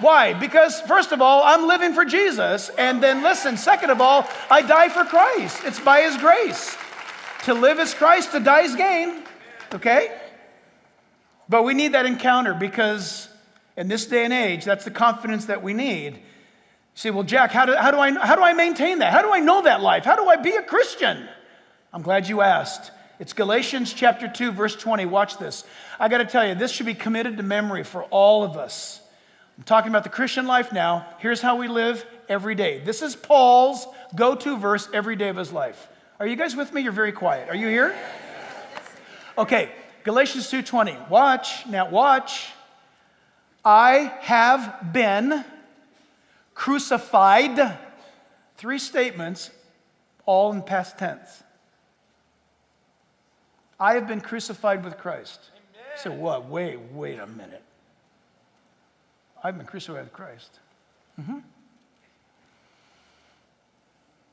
Why? Because, first of all, I'm living for Jesus. And then, listen, second of all, I die for Christ. It's by his grace. To live is Christ, to die is gain. Okay? But we need that encounter because in this day and age, that's the confidence that we need. You say, well, Jack, how do I maintain that? How do I know that life? How do I be a Christian? I'm glad you asked. It's Galatians chapter 2, verse 20. Watch this. I got to tell you, this should be committed to memory for all of us. I'm talking about the Christian life now. Here's how we live every day. This is Paul's go-to verse every day of his life. Are you guys with me? You're very quiet. Are you here? Okay, Galatians 2:20. Watch. Now watch. I have been crucified. 3 statements, all in past tense. I have been crucified with Christ. So what? Wait a minute. I've been crucified with Christ.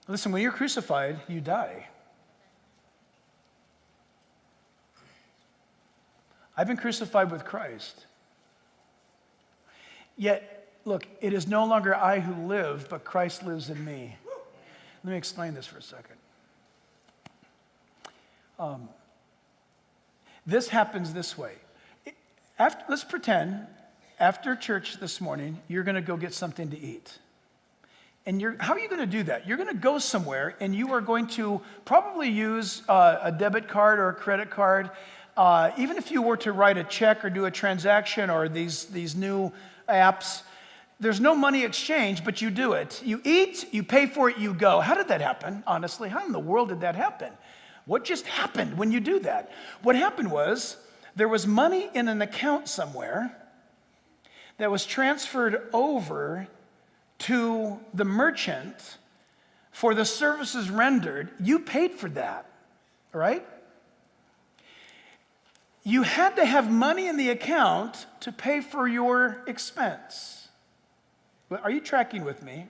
Listen, when you're crucified, you die. I've been crucified with Christ. Yet, look, it is no longer I who live, but Christ lives in me. Let me explain this for a second. This happens this way. Let's pretend after church this morning, you're going to go get something to eat. And how are you going to do that? You're going to go somewhere, and you are going to probably use a debit card or a credit card. Even if you were to write a check or do a transaction or these new apps, there's no money exchange, but you do it. You eat, you pay for it, you go. How did that happen, honestly? How in the world did that happen? What just happened when you do that? What happened was there was money in an account somewhere that was transferred over to the merchant for the services rendered. You paid for that, all right? You had to have money in the account to pay for your expense. Are you tracking with me?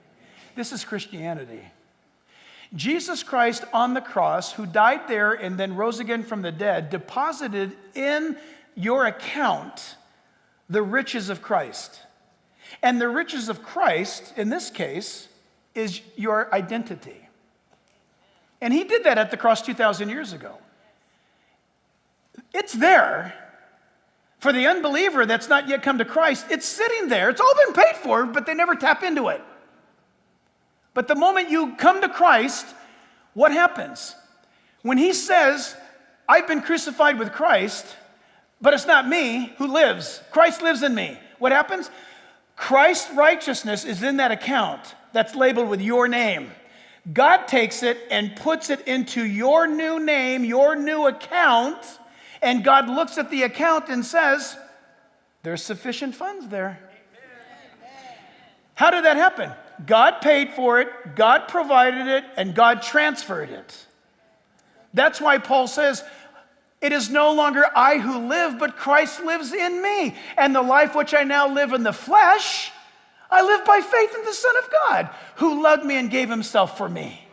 This is Christianity. Jesus Christ on the cross, who died there and then rose again from the dead, deposited in your account the riches of Christ. And the riches of Christ, in this case, is your identity. And he did that at the cross 2,000 years ago. It's there. For the unbeliever that's not yet come to Christ, it's sitting there. It's all been paid for, but they never tap into it. But the moment you come to Christ, what happens? When he says, I've been crucified with Christ, but it's not me who lives. Christ lives in me. What happens? Christ's righteousness is in that account that's labeled with your name. God takes it and puts it into your new name, your new account, and God looks at the account and says, there's sufficient funds there. How did that happen? God paid for it, God provided it, and God transferred it. That's why Paul says, it is no longer I who live, but Christ lives in me. And the life which I now live in the flesh, I live by faith in the Son of God, who loved me and gave himself for me.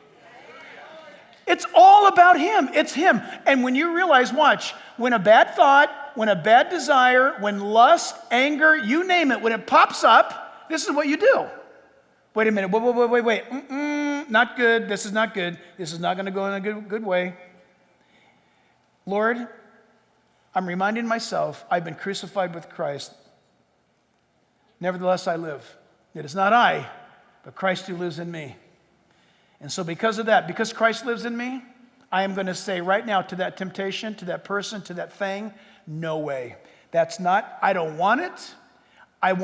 It's all about him. It's him. And when you realize, watch, when a bad thought, when a bad desire, when lust, anger, you name it, when it pops up, this is what you do. Wait a minute. Wait. Not good. This is not good. This is not going to go in a good way. Lord, I'm reminding myself I've been crucified with Christ. Nevertheless, I live. It is not I, but Christ who lives in me. And so because of that, because Christ lives in me, I am going to say right now to that temptation, to that person, to that thing, no way. That's not, I don't want it. I want